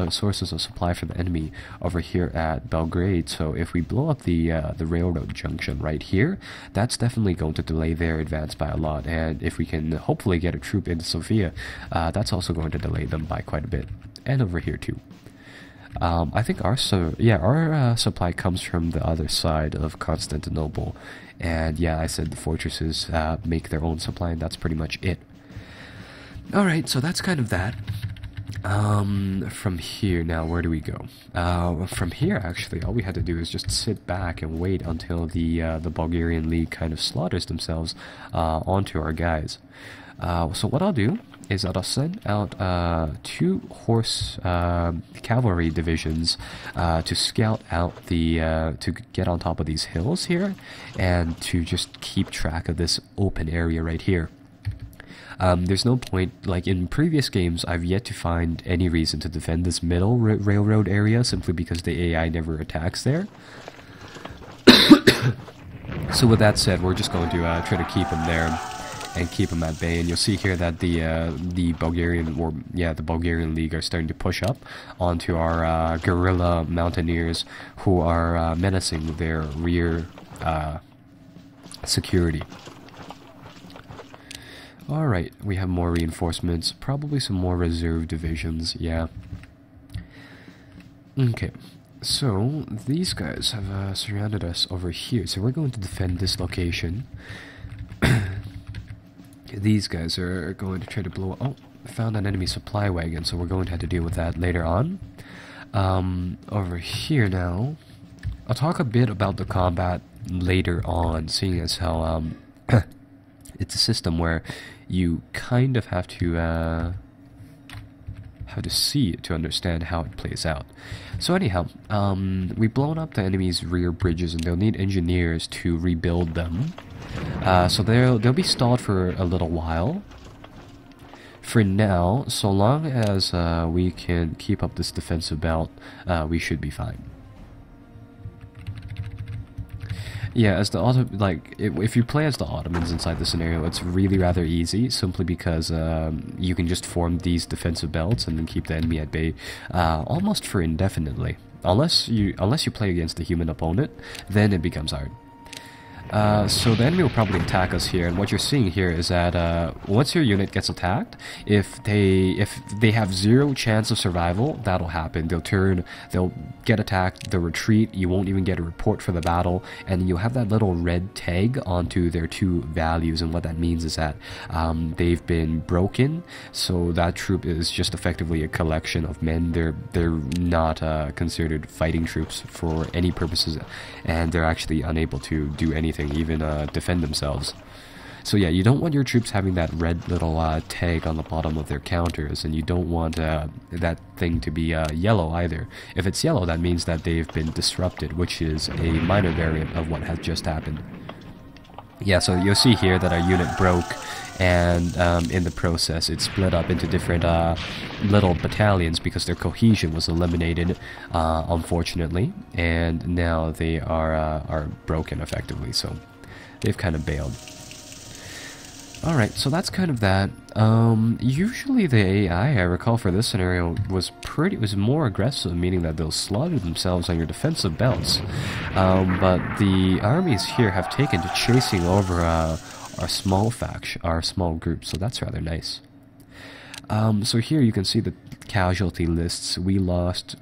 other sources of supply for the enemy over here at Belgrade. So if we blow up the railroad junction right here, that's definitely going to delay their advance by a lot. And if we can hopefully get a troop into Sofia, that's also going to delay them by quite a bit. And over here too. I think our supply comes from the other side of Constantinople, and yeah, I said the fortresses make their own supply, and that's pretty much it. Alright, so that's kind of that. From here, now where do we go? From here, actually, all we had to do is just sit back and wait until the Bulgarian League kind of slaughters themselves onto our guys. So what I'll do is that I'll send out 2 horse cavalry divisions to scout out to get on top of these hills here, and to just keep track of this open area right here. There's no point, like in previous games, I've yet to find any reason to defend this middle railroad area simply because the AI never attacks there. So with that said, we're just going to try to keep them there and keep them at bay. And you'll see here that the Bulgarian League are starting to push up onto our guerrilla mountaineers who are menacing their rear security. Alright, we have more reinforcements, probably some more reserve divisions, yeah. Okay, so these guys have surrounded us over here, so we're going to defend this location. These guys are going to try to blow... Oh, I found an enemy supply wagon, so we're going to have to deal with that later on. Over here now, I'll talk a bit about the combat later on, seeing as how it's a system where you kind of have to see it to understand how it plays out. So anyhow, we've blown up the enemy's rear bridges, and they'll need engineers to rebuild them. So they'll be stalled for a little while. For now, so long as we can keep up this defensive belt, we should be fine. Yeah, as if you play as the Ottomans inside the scenario, it's really rather easy, simply because you can just form these defensive belts and then keep the enemy at bay almost for indefinitely. Unless you play against a human opponent, then it becomes hard. So the enemy will probably attack us here, and what you're seeing here is that once your unit gets attacked, if they have 0 chance of survival, that'll happen. They'll get attacked, they'll retreat, you won't even get a report for the battle, and you'll have that little red tag onto their 2 values, and what that means is that they've been broken, so that troop is just effectively a collection of men. They're not considered fighting troops for any purposes, and they're actually unable to do anything, even defend themselves. So yeah, you don't want your troops having that red little tag on the bottom of their counters, and you don't want that thing to be yellow either. If it's yellow, that means that they've been disrupted, which is a minor variant of what has just happened. Yeah, so you'll see here that our unit broke, and in the process it split up into different little battalions because their cohesion was eliminated, unfortunately, and now they are broken effectively, so they've kind of bailed. Alright, so that's kind of that. Usually the AI, I recall for this scenario, was more aggressive, meaning that they'll slaughter themselves on your defensive belts. But the armies here have taken to chasing over our small group, so that's rather nice. So here you can see the casualty lists. We lost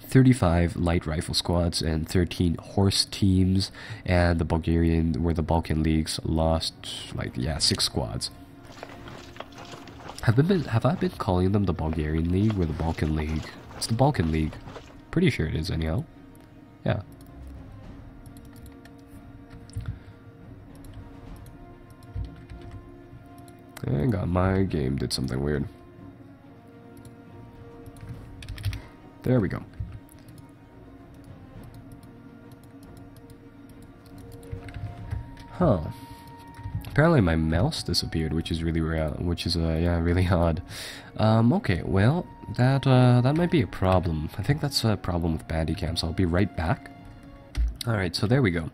35 light rifle squads and 13 horse teams, and the Balkan Leagues lost 6 squads. Have I been calling them the Bulgarian League or the Balkan League? It's the Balkan League. Pretty sure it is anyhow. Yeah. Hang on, my game did something weird. There we go. Huh. Apparently my mouse disappeared, which is really really odd. Okay, well, that might be a problem. I think that's a problem with Bandicam, so I'll be right back. Alright, so there we go.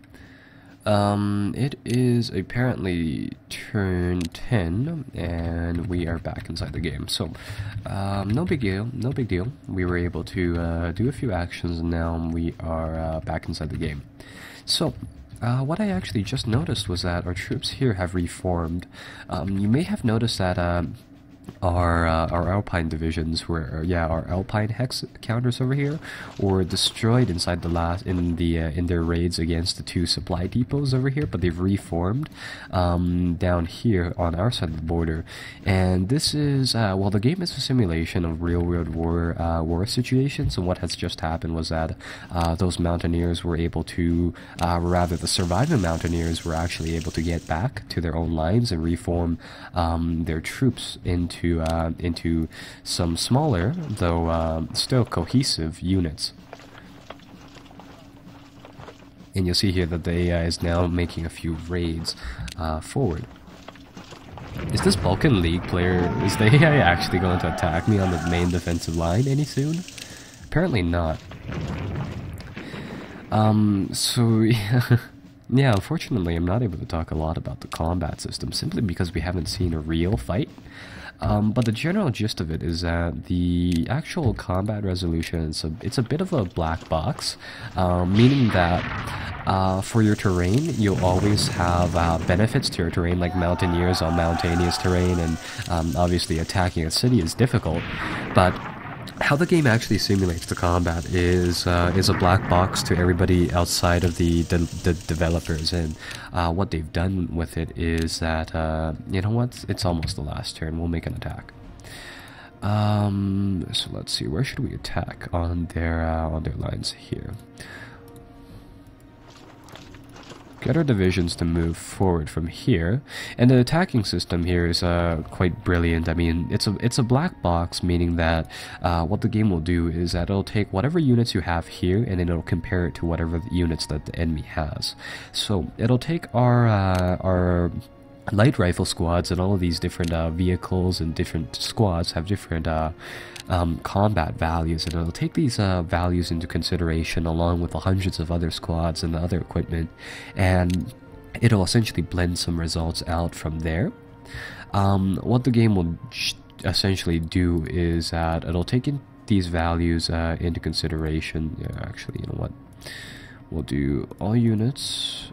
It is apparently turn 10, and we are back inside the game. So, no big deal, no big deal. We were able to do a few actions, and now we are back inside the game. So, what I actually just noticed was that our troops here have reformed. You may have noticed that our Alpine divisions were, our Alpine hex counters over here were destroyed inside in their raids against the two supply depots over here, but they've reformed down here on our side of the border. And this is well, the game is a simulation of real world war situations, and what has just happened was that those mountaineers were able to, rather the surviving mountaineers were actually able to get back to their own lines and reform their troops into some smaller, though still cohesive units. And you'll see here that the AI is now making a few raids forward. Is this Balkan League player, is the AI actually going to attack me on the main defensive line any soon? Apparently not. So yeah, unfortunately I'm not able to talk a lot about the combat system simply because we haven't seen a real fight. But the general gist of it is that the actual combat resolution, it's a bit of a black box, meaning that for your terrain, you'll always have benefits to your terrain, like mountaineers on mountainous terrain, and obviously attacking a city is difficult, but how the game actually simulates the combat is a black box to everybody outside of the developers, and what they've done with it is that you know what? It's almost the last turn. We'll make an attack. So let's see. Where should we attack on their lines here? Get our divisions to move forward from here, and the attacking system here is quite brilliant. I mean, it's a black box, meaning that what the game will do is that it'll take whatever units you have here, and then it'll compare it to whatever units that the enemy has. So it'll take our light rifle squads, and all of these different vehicles and different squads have different combat values, and it'll take these values into consideration along with the hundreds of other squads and the other equipment, and it'll essentially blend some results out from there. What the game will essentially do is that it'll take these values into consideration. Yeah, actually, you know what? We'll do all units,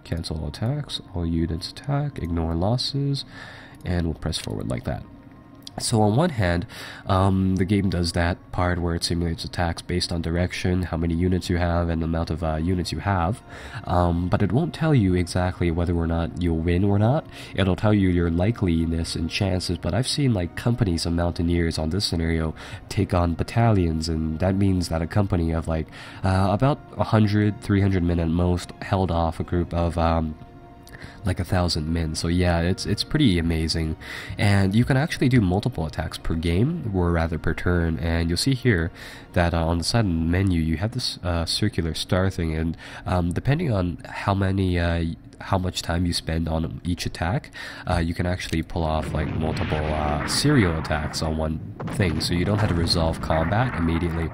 cancel all attacks, all units attack, ignore losses, and we'll press forward like that. So on one hand, the game does that part where it simulates attacks based on direction, how many units you have, and the amount of units you have, but it won't tell you exactly whether or not you'll win or not. It'll tell you your likeliness and chances, but I've seen like companies of mountaineers on this scenario take on battalions, and that means that a company of like about 100, 300 men at most held off a group of like 1,000 men. So yeah, it's pretty amazing, and you can actually do multiple attacks per game, or rather per turn. And you'll see here that on the side of the menu you have this circular star thing, and depending on how much time you spend on each attack, you can actually pull off like multiple serial attacks on one thing, so you don't have to resolve combat immediately.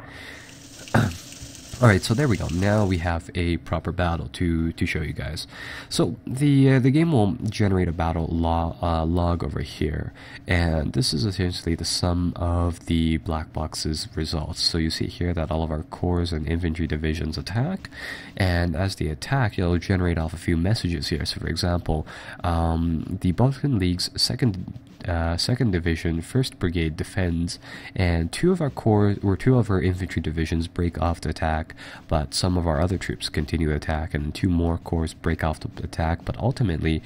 Alright, so there we go. Now we have a proper battle to show you guys. So the game will generate a battle log over here, and this is essentially the sum of the black box's results. So you see here that all of our corps and infantry divisions attack, and as they attack, it'll generate off a few messages here. So for example, the Balkan League's second Division, 1st Brigade defends, and two of our infantry divisions break off the attack, but some of our other troops continue to attack, and 2 more corps break off the attack, but ultimately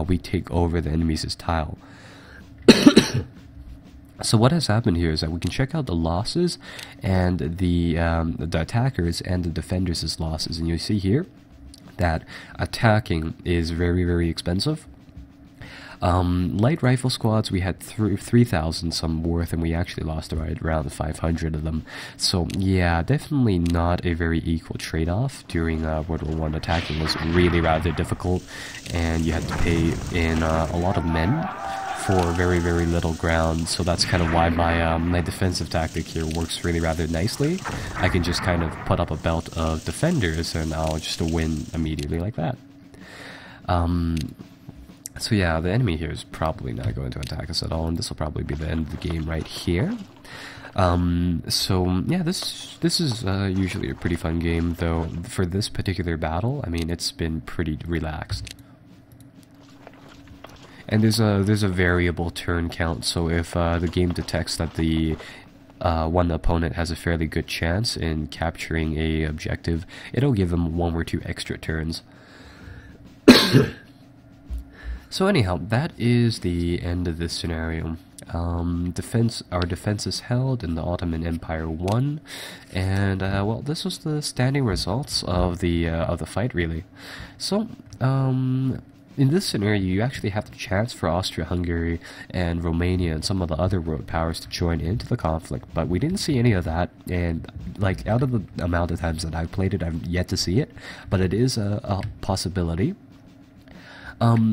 we take over the enemy's tile. So what has happened here is that we can check out the losses and the attackers and the defenders' losses, and you see here that attacking is very, very expensive. Light rifle squads, we had 3,000 some worth, and we actually lost around 500 of them. So yeah, definitely not a very equal trade-off. During World War I, attacking was really rather difficult, and you had to pay in a lot of men for very, very little ground, so that's kind of why my defensive tactic here works really rather nicely. I can just kind of put up a belt of defenders, and I'll just win immediately like that. So yeah, the enemy here is probably not going to attack us at all, and this will probably be the end of the game right here. So yeah, this is usually a pretty fun game, though for this particular battle, I mean, it's been pretty relaxed. And there's a variable turn count, so if the game detects that the one opponent has a fairly good chance in capturing a objective, it'll give them 1 or 2 extra turns. So anyhow, that is the end of this scenario. Our defense is held, and the Ottoman Empire won. And well, this was the standing results of the fight, really. So in this scenario, you actually have the chance for Austria-Hungary and Romania and some of the other world powers to join into the conflict, but we didn't see any of that. And like, out of the amount of times that I've played it, I've yet to see it, but it is a possibility.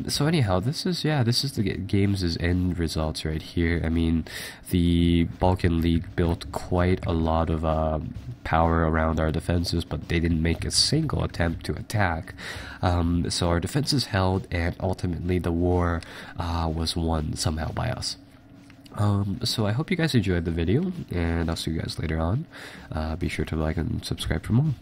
So anyhow, this is the game's end results right here. I mean, the Balkan League built quite a lot of power around our defenses, but they didn't make a single attempt to attack. So our defenses held, and ultimately the war was won somehow by us. So I hope you guys enjoyed the video, and I'll see you guys later on. Be sure to like and subscribe for more.